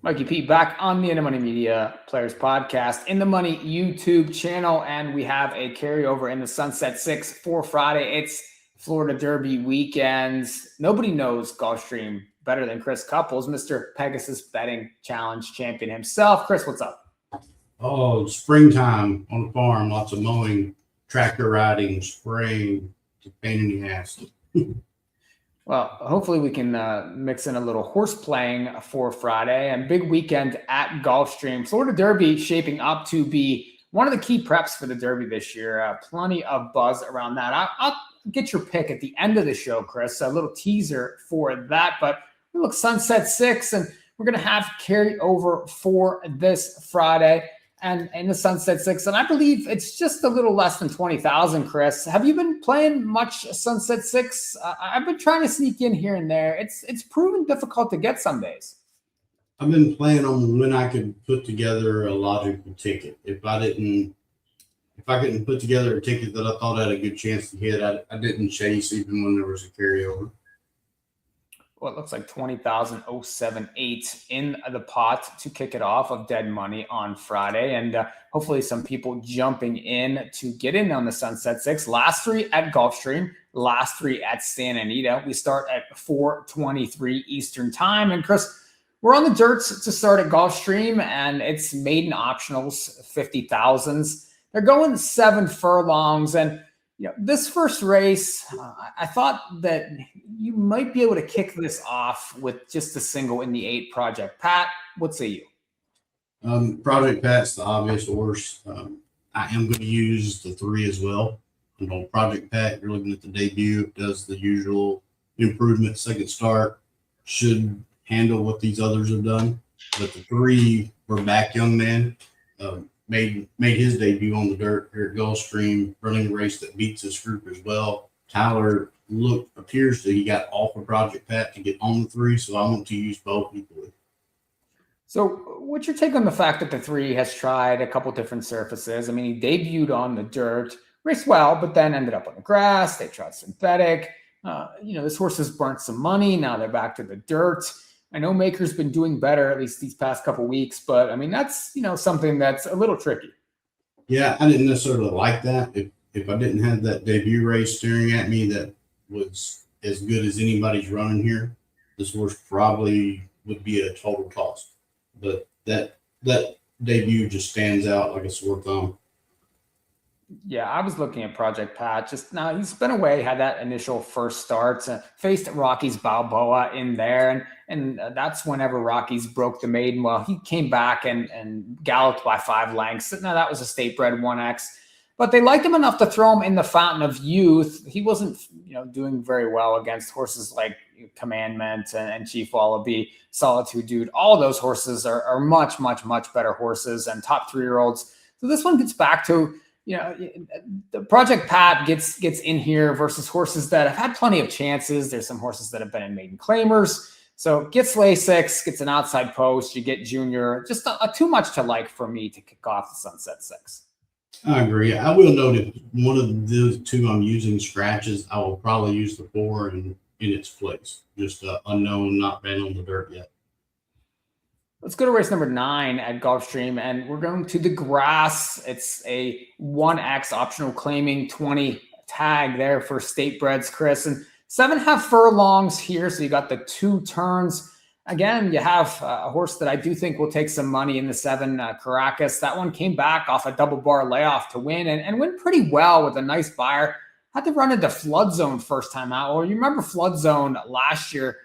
Mikey P back on the In the Money Media Players Podcast, In the Money YouTube channel, and we have a carryover in the Sunset Six for Friday. It's Florida Derby weekends. Nobody knows Gulfstream better than Chris Cupples, Mr. Pegasus Betting Challenge champion himself. Chris, what's up? Oh, springtime on the farm, lots of mowing, tractor riding, spraying, it's a pain in the ass. Well, hopefully we can mix in a little horse playing for Friday and big weekend at Gulfstream. Florida Derby shaping up to be one of the key preps for the Derby this year. Plenty of buzz around that. I'll get your pick at the end of the show, Chris. A little teaser for that. But we look Sunset Six, and we're going to have carryover for this Friday and in the Sunset Six. And I believe it's just a little less than 20,000, Chris. Have you been playing much Sunset Six? I've been trying to sneak in here and there. It's proven difficult to get some days. I've been playing on when I could put together a logical ticket. If I couldn't put together a ticket that I thought had a good chance to hit, I didn't chase even when there was a carryover. Well, it looks like 20,078 in the pot to kick it off of dead money on Friday. And hopefully some people jumping in to get in on the Sunset Six. Last three at Gulfstream, last three at Santa Anita. We start at 4:23 Eastern time. And Chris, we're on the dirt to start at Gulfstream, and it's maiden optionals, 50,000s. They're going 7 furlongs. And this first race, I thought that you might be able to kick this off with just a single in the 8 Project Pat. What say you? Project Pat's the obvious horse. I am going to use the 3 as well. Project Pat, you're looking at the debut, does the usual improvement, second start, should handle what these others have done. But the 3, we're back, young man. Made his debut on the dirt here at Gulfstream, running a race that beats this group as well. Tyler appears that he got off of Project Pat to get on the 3, so I want to use both equally. So what's your take on the fact that the 3 has tried a couple different surfaces? I mean, he debuted on the dirt, raced well, but then ended up on the grass. They tried synthetic. This horse has burnt some money. Now they're back to the dirt. I know Maker's been doing better, at least these past couple weeks, but I mean, that's, something that's a little tricky. Yeah, I didn't necessarily like that. If I didn't have that debut race staring at me that was as good as anybody's running here, this horse probably would be a total toss. But that debut just stands out like a sore thumb. Yeah, I was looking at Project Pat. Just now, he's been away, had that initial first start, faced Rocky's Balboa in there, and that's whenever Rocky's broke the maiden. Well, he came back and galloped by 5 lengths. Now, that was a state bred 1X, but they liked him enough to throw him in the Fountain of Youth. He wasn't, doing very well against horses like Commandment and Chief Wallaby, Solitude Dude. All of those horses are much, much, much better horses and top 3-year-olds. So this one gets back to, the Project Pat gets in here versus horses that have had plenty of chances. There's some horses that have been in maiden claimers. So gets Lasix, gets an outside post. You get Junior. Just too much to like for me to kick off the Sunset Six. I agree. I will note if one of the 2 I'm using scratches, I will probably use the 4 in its place. Just unknown, not ran on the dirt yet. Let's go to race number 9 at Gulfstream, and we're going to the grass. It's a 1X optional claiming 20 tag there for state breds, Chris, and 7.5 furlongs here. So you got the 2 turns. Again, you have a horse that I do think will take some money in the 7 Caracas. That one came back off a double bar layoff to win and win pretty well with a nice buyer. Had to run into Flood Zone first time out. Well, you remember Flood Zone last year?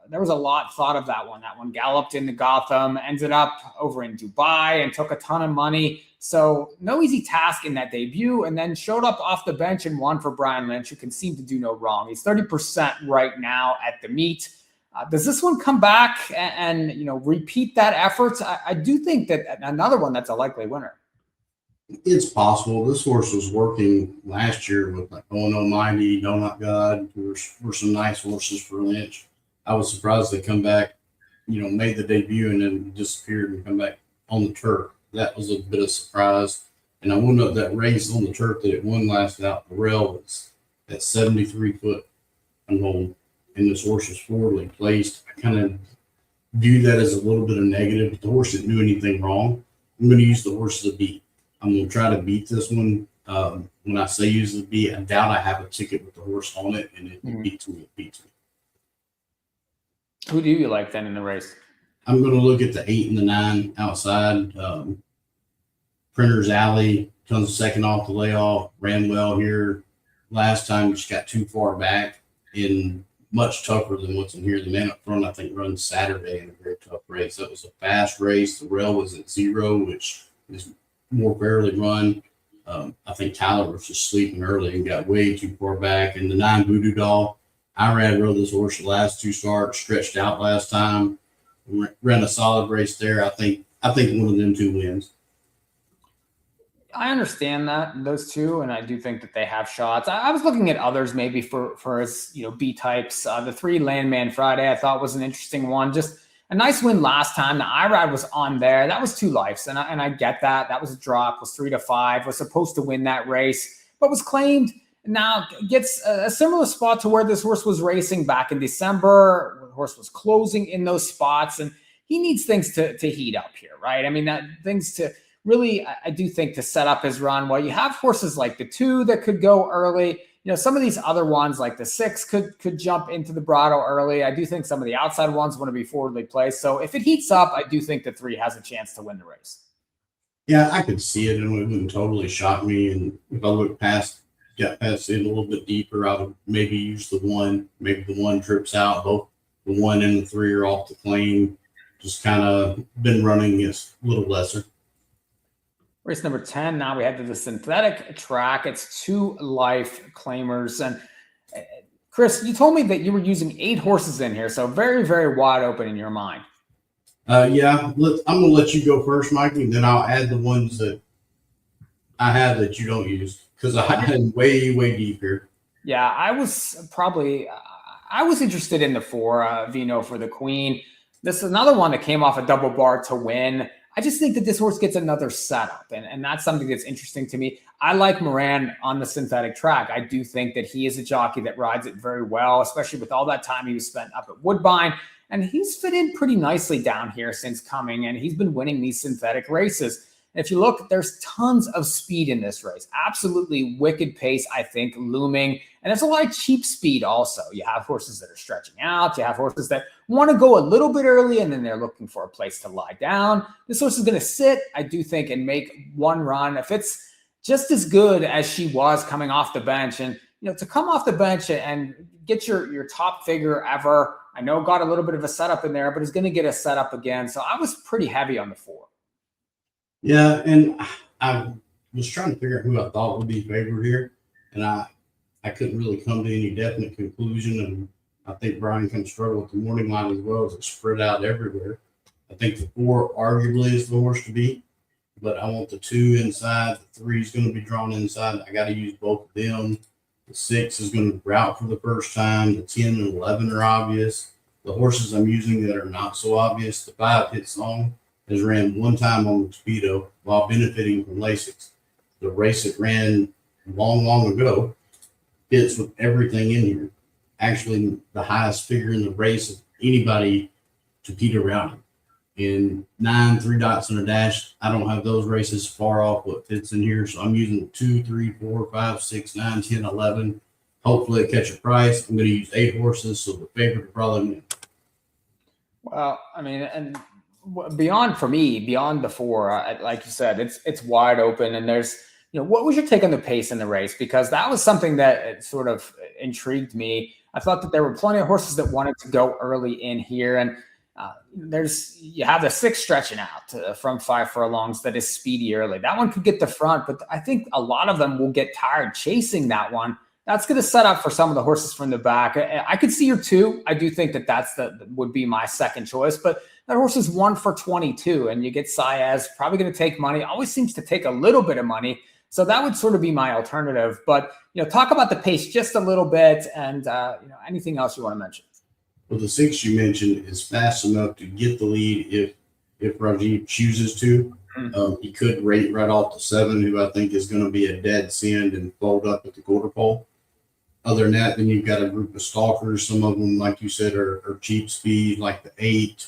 There was a lot thought of that one. That one galloped into Gotham, ended up over in Dubai and took a ton of money. So no easy task in that debut, and then showed up off the bench and won for Brian Lynch, who can seem to do no wrong. He's 30% right now at the meet. Does this one come back and repeat that effort? I do think that another one that's a likely winner. It's possible. This horse was working last year with like Oh No Mighty, No Not God. Were some nice horses for Lynch. I was surprised they come back, made the debut and then disappeared and come back on the turf. That was a bit of surprise. And I will note that race on the turf that it won last out, the rail was at 73 foot and this horse was forwardly placed. I kind of view that as a little bit of negative, but the horse didn't do anything wrong. I'm going to use the horse as a beat. I'm going to try to beat this one. When I say use the beat, I doubt I have a ticket with the horse on it, and it beats me. It beats me. Who do you like then in the race? I'm going to look at the 8 and the 9 outside. Printer's Alley comes second off the layoff, ran well here. Last time just got too far back and much tougher than what's in here. The man up front, I think, runs Saturday in a very tough race. That was a fast race. The rail was at 0, which is more fairly run. I think Tyler was just sleeping early and got way too far back. And the 9 Voodoo Doll, I rode this horse the last 2 starts, stretched out last time, ran a solid race there. I think one of them 2 wins. I understand those 2, and I do think that they have shots. I was looking at others maybe for his B types. The 3 Landman Friday I thought was an interesting one. Just a nice win last time. The IRAD was on there. That was 2 lives, and I get that. That was a drop. Was 3-5. Was supposed to win that race, but was claimed. Now gets a similar spot to where this horse was racing back in December. The horse was closing in those spots, and he needs things to heat up here, right? I mean, that things to really, I do think, to set up his run. Well, you have horses like the 2 that could go early. Some of these other ones like the 6 could jump into the Brado early. I do think some of the outside ones want to be forwardly placed. So if it heats up, I do think the 3 has a chance to win the race. Yeah, I could see it, and it wouldn't totally shock me. And if I got past it a little bit deeper, I would maybe use the 1. Maybe the 1 trips out. Both the 1 and the 3 are off the claim. Just kind of been running is a little lesser. Race number 10. Now we head to the synthetic track. It's 2 life claimers. And Chris, you told me that you were using 8 horses in here. So very, very wide open in your mind. Yeah, I'm going to let you go first, Mikey, and then I'll add the ones that I have that you don't use, because I had way, way deep here. Yeah, I was interested in the 4, Vino for the Queen. This is another one that came off a double bar to win. I just think that this horse gets another setup, and that's something that's interesting to me. I like Moran on the synthetic track. I do think that he is a jockey that rides it very well, especially with all that time he was spent up at Woodbine. And he's fit in pretty nicely down here since coming, and he's been winning these synthetic races. And if you look, there's tons of speed in this race. Absolutely wicked pace, I think, looming. And there's a lot of cheap speed also. You have horses that are stretching out. You have horses that want to go a little bit early, and then they're looking for a place to lie down. This horse is going to sit, I do think, and make one run. If it's just as good as she was coming off the bench, and to come off the bench and get your top figure ever, I know got a little bit of a setup in there, but is going to get a setup again. So I was pretty heavy on the 4. Yeah, and I was trying to figure out who I thought would be favored here, and I couldn't really come to any definite conclusion. And I think Brian can struggle with the morning line as well, as it's spread out everywhere. I think the 4 arguably is the horse to beat, but I want the 2 inside. The 3 is going to be drawn inside. I got to use both of them. The 6 is going to route for the first time. The 10 and 11 are obvious. The horses I'm using that are not so obvious, the 5 Hit Song has ran 1 time on the Speedo while benefiting from Lasix. The race it ran long ago fits with everything in here. Actually, the highest figure in the race of anybody to Peter Rowdy. In 9, 3 dots and a dash, I don't have those races far off what fits in here. So I'm using 2, 3, 4, 5, 6, 9, 10, 11. Hopefully it catch a price. I'm going to use 8 horses, so the favorite will probably win. Well, I mean, and beyond the 4, like you said, it's wide open, and there's, what was your take on the pace in the race? Because that was something that sort of intrigued me. I thought that there were plenty of horses that wanted to go early in here, and you have the 6 stretching out from 5 furlongs that is speedy early. That one could get the front, but I think a lot of them will get tired chasing that one. That's going to set up for some of the horses from the back. I could see your 2. I do think that would be my second choice, but that horse is 1 for 22, and you get Saez, probably going to take money. Always seems to take a little bit of money. So that would sort of be my alternative. But, talk about the pace just a little bit, and, anything else you want to mention. Well, the 6 you mentioned is fast enough to get the lead if Rajiv chooses to. He could rate right off the 7, who I think is going to be a dead send and fold up at the quarter pole. Other than that, then you've got a group of stalkers. Some of them, like you said, are cheap speed, like the 8.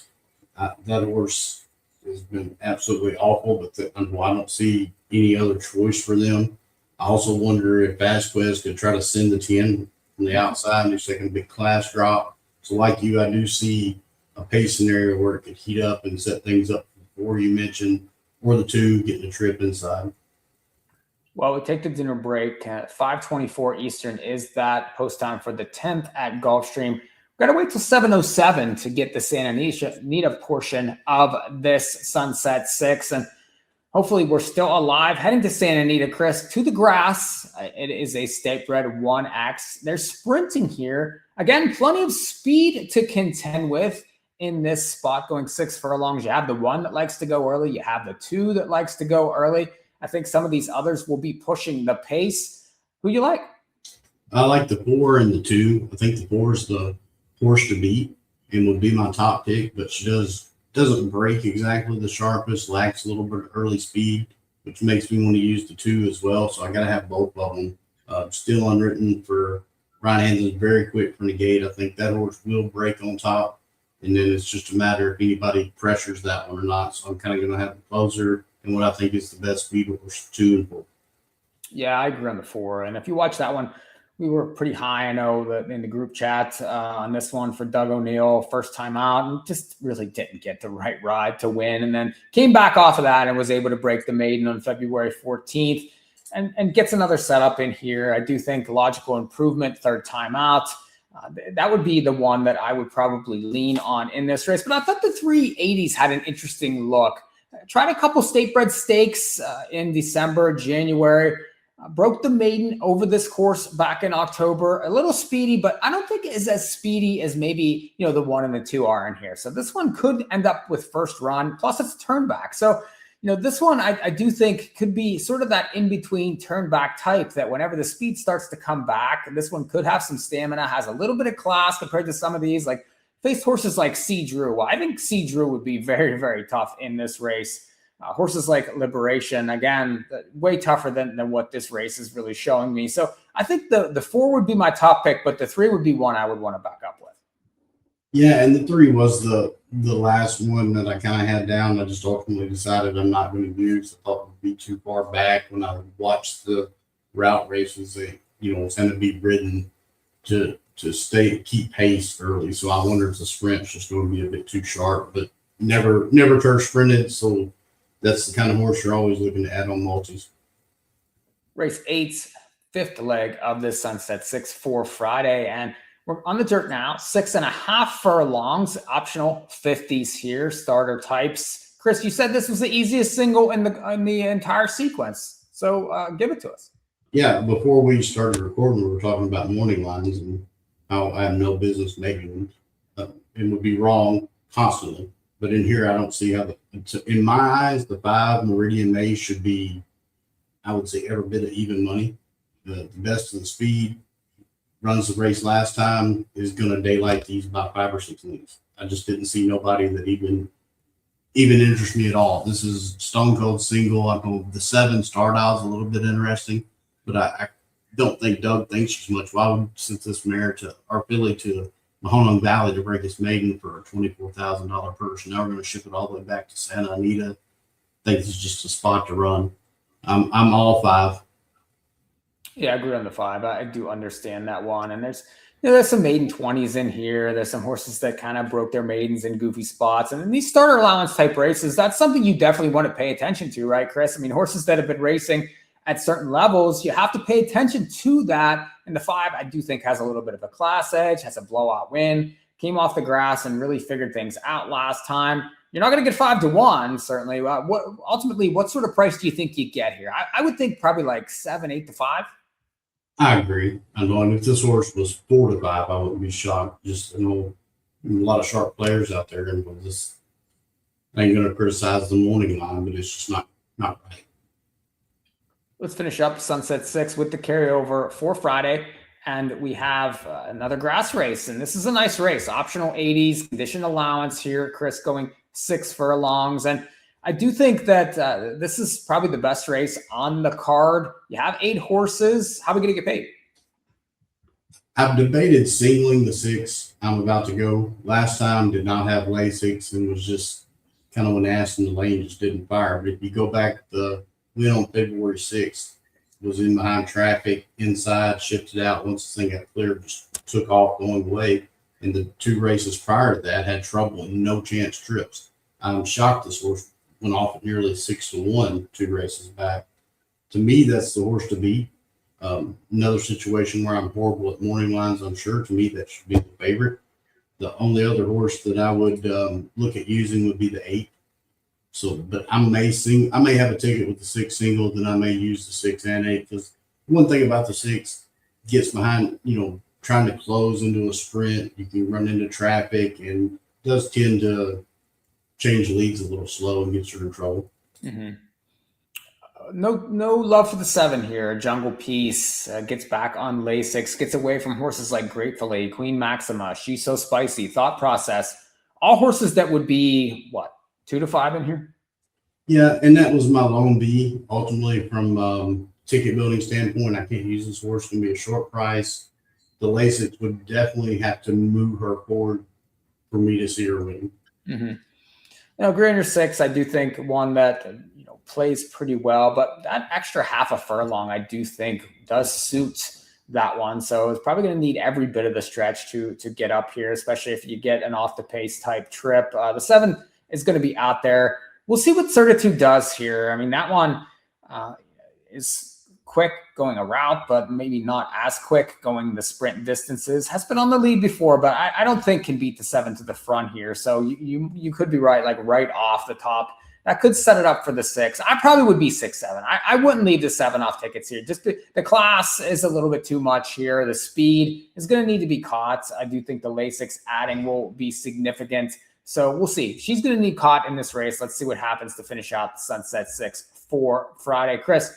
That horse has been absolutely awful, but I don't see any other choice for them. I also wonder if Vasquez could try to send the 10 from the outside and just take a big class drop. So like you, I do see a pace scenario where it could heat up and set things up before you mentioned, or the 2 getting a trip inside. Well, we take the dinner break at 5:24 Eastern is that post time for the 10th at Gulfstream. We've got to wait till 7:07 to get the Santa Anita portion of this Sunset 6. And hopefully we're still alive. Heading to Santa Anita, Chris, to the grass. It is a state bred 1X. They're sprinting here. Again, plenty of speed to contend with in this spot, going 6 furlongs. You have the 1 that likes to go early. You have the 2 that likes to go early. I think some of these others will be pushing the pace. Who you like? I like the 4 and the 2. I think the 4 is the horse to beat and would be my top pick, but she doesn't break exactly the sharpest, lacks a little bit of early speed, which makes me want to use the 2 as well. So I got to have both of them. Still unwritten for Ryan Hansen's very quick from the gate. I think that horse will break on top, and then it's just a matter if anybody pressures that one or not. So I'm kind of going to have the closer and what I think is the best speed horse, 2 and 4. Yeah, I agree on the 4. And if you watch that one, we were pretty high, I know, that in the group chat on this one for Doug O'Neill, first time out, and just really didn't get the right ride to win. And then came back off of that and was able to break the maiden on February 14th and gets another setup in here. I do think logical improvement, third time out. That would be the one that I would probably lean on in this race. But I thought the 380s had an interesting look. Tried a couple state bred stakes in December, January. Broke the maiden over this course back in October. A little speedy, but I don't think it is as speedy as maybe, the 1 and the 2 are in here. So this one could end up with first run. Plus it's turn back. So, this one I do think could be sort of that in-between turn back type that whenever the speed starts to come back, this one could have some stamina, has a little bit of class compared to some of these, like faced horses like C. Drew. Well, I think C. Drew would be very, very tough in this race. Horses like Liberation, again, way tougher than what this race is really showing me. So I think the 4 would be my top pick, but the 3 would be one I would want to back up with. Yeah, and the 3 was the last one that I kind of had down. I just ultimately decided I'm not going to use. I thought it would be too far back when I watched the route races. It's going to be ridden to keep pace early. So I wonder if the sprint's just going to be a bit too sharp, but never turf sprinted. So that's the kind of horse you're always looking to add on multis. Race 8's 5th leg of this Sunset 6 for Friday. And we're on the dirt now. 6.5 furlongs, optional 50s here, starter types. Chris, you said this was the easiest single in the entire sequence. So give it to us. Yeah, before we started recording, we were talking about morning lines and how I have no business making them. It would be wrong constantly. But in here, I don't see how in my eyes, the 5 Meridian Maze should be, I would say, every bit of even money. The best of the speed, runs the race last time, is going to daylight these by 5 or 6 lengths. I just didn't see nobody that even interests me at all. This is stone cold single. I know the 7 Star Dial's a little bit interesting, but I don't think Doug thinks she's much. Why would send this mare to our filly to Mahonong Valley to break its maiden for a $24,000 purse? Now we're going to ship it all the way back to Santa Anita. I think it's just a spot to run. I'm all 5. Yeah, I agree on the 5. I do understand that one. And there's some maiden 20s in here. There's some horses that kind of broke their maidens in goofy spots. And in these starter allowance type races, that's something you definitely want to pay attention to, right, Chris? I mean, horses that have been racing at certain levels, you have to pay attention to that. And the 5, I do think, has a little bit of a class edge, has a blowout win, came off the grass and really figured things out last time. You're not going to get 5 to 1, certainly. Ultimately, what sort of price do you think you get here? I would think probably like 7, 8 to 5. I agree. I know, and if this horse was 4 to 5, I wouldn't be shocked. Just, a lot of sharp players out there, and I ain't going to criticize the morning line, but it's just not right. Let's finish up Sunset 6 with the carryover for Friday. And we have another grass race. And this is a nice race. Optional 80s, condition allowance here. Chris going 6 furlongs. And I do think that this is probably the best race on the card. You have 8 horses. How are we going to get paid? I've debated singling the 6 I'm about to go. Last time did not have Lasix and was just kind of when asked in the lane just didn't fire. But if you go back, the win on February 6th was in behind traffic inside, shifted out once the thing got cleared, just took off going away. And the 2 races prior to that had trouble and no chance trips. I'm shocked this horse went off at nearly 6-1 2 races back. To me, that's the horse to beat. Another situation where I'm horrible at morning lines, I'm sure. To me, that should be the favorite. The only other horse that I would look at using would be the 8. So, but I may have a ticket with the 6 single, then I may use the 6 and 8. Because one thing about the 6 gets behind, trying to close into a sprint, you can run into traffic and does tend to change leads a little slow and gets you in trouble. Mm-hmm. No love for the 7 here. Jungle Peace gets back on Lasix, gets away from horses like Gratefully, Queen Maxima, She's So Spicy, Thought Process. All horses that would be, 2 to 5 in here? Yeah, and that was my lone B. Ultimately, from ticket building standpoint, I can't use this horse. It's going to be a short price. The Lasix would definitely have to move her forward for me to see her win. Mm-hmm. Now, Grainer 6, I do think one that plays pretty well, but that extra half a furlong, I do think, does suit that one. So it's probably going to need every bit of the stretch to get up here, especially if you get an off the pace type trip. The 7 is going to be out there. We'll see what Certitude does here. I mean, that one is quick going a route, but maybe not as quick going the sprint distances. Has been on the lead before, but I don't think can beat the 7 to the front here. So you could be right, like right off the top. That could set it up for the 6. I probably would be 6-7. I wouldn't leave the 7 off tickets here. Just the class is a little bit too much here. The speed is going to need to be caught. I do think the Lasix adding will be significant. So we'll see. She's going to need caught in this race. Let's see what happens to finish out the Sunset 6 for Friday. Chris,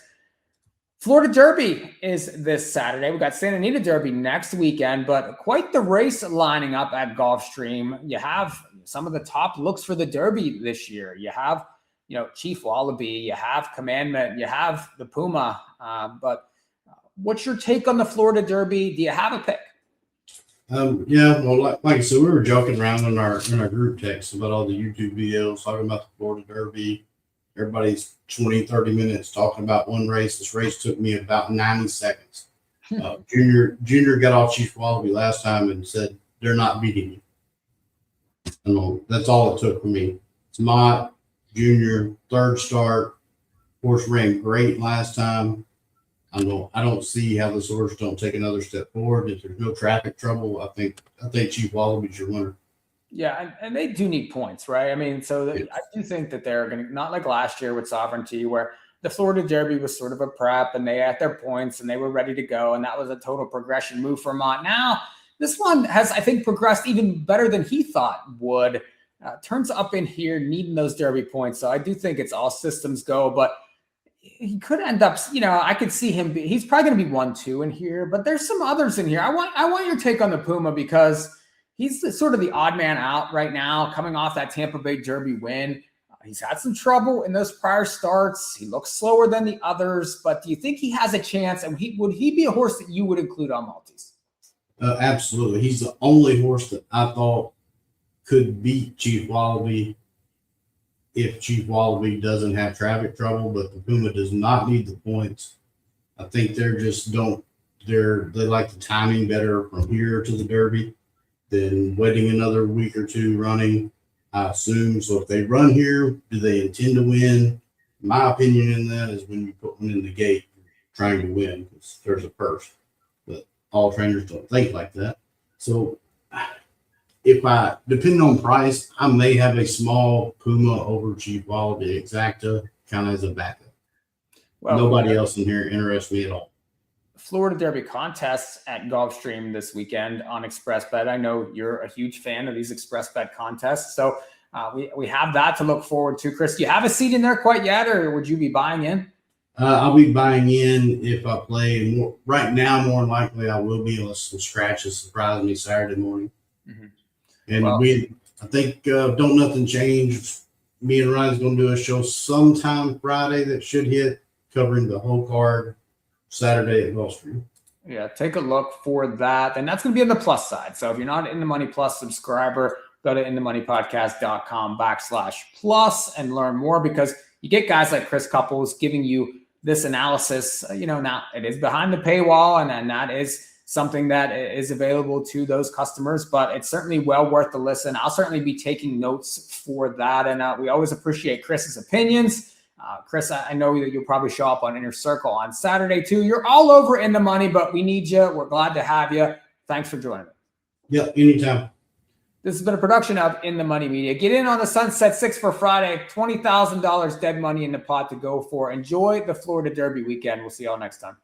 Florida Derby is this Saturday. We got Santa Anita Derby next weekend, but quite the race lining up at Gulfstream. You have some of the top looks for the Derby this year. You have Chief Wallaby, you have Commandment, you have the Puma. But what's your take on the Florida Derby? Do you have a pick? Yeah, well, like I said, we were joking around in our group text about all the YouTube videos talking about the Florida Derby. Everybody's 20, 30 minutes talking about one race. This race took me about 90 seconds. Junior got off Chief Wallaby last time and said, they're not beating you. That's all it took for me. It's Mott, Junior, third start. Horse ran great last time. I don't see how this horse don't take another step forward. If there's no traffic trouble, I think Chief Wallaby's your winner. Yeah, and they do need points, right? I mean, so I do think that they're going to, not like last year with Sovereignty, where the Florida Derby was sort of a prep and they had their points and they were ready to go. And that was a total progression move for Mott. Now, this one has, I think, progressed even better than he thought would. Turns up in here, needing those Derby points. So I do think it's all systems go, but he could end up, I could see him. He's probably going to be 1-2 in here, but there's some others in here. I want your take on the Puma because he's sort of the odd man out right now, coming off that Tampa Bay Derby win. He's had some trouble in those prior starts. He looks slower than the others, but do you think he has a chance? And would he be a horse that you would include on multis? Absolutely. He's the only horse that I thought could beat Chief Wallaby if Chief Wallaby doesn't have traffic trouble, but the Puma does not need the points. I think they like the timing better from here to the Derby than waiting another week or two running, I assume. So if they run here, do they intend to win? My opinion in that is when you put one in the gate, trying to win, because there's a purse. But all trainers don't think like that. So depending on price, I may have a small Puma over Chief Wallaby Exacta kind of as a backup. Well, nobody else in here interests me at all. Florida Derby contests at Gulfstream this weekend on Express Bet. I know you're a huge fan of these Express Bet contests. So we have that to look forward to. Chris, do you have a seat in there quite yet, or would you be buying in? I'll be buying in if I play. Right now, more than likely, I will be, unless some scratches surprise me Saturday morning. Mm-hmm. And I think Don't Nothing Change. Me and Ryan's going to do a show sometime Friday that should hit, covering the whole card Saturday at Gulfstream. Yeah, take a look for that. And that's going to be on the plus side. So if you're not In the Money Plus subscriber, go to inthemoneypodcast.com/plus and learn more, because you get guys like Chris Cupples giving you this analysis. Now it is behind the paywall, and that is something that is available to those customers, but it's certainly well worth the listen. I'll certainly be taking notes for that. And we always appreciate Chris's opinions. Chris, I know that you'll probably show up on Inner Circle on Saturday too. You're all over In the Money, but we need you. We're glad to have you. Thanks for joining me. Yep, anytime. This has been a production of In the Money Media. Get in on the Sunset 6 for Friday. $20,000 dead money in the pot to go for. Enjoy the Florida Derby weekend. We'll see y'all next time.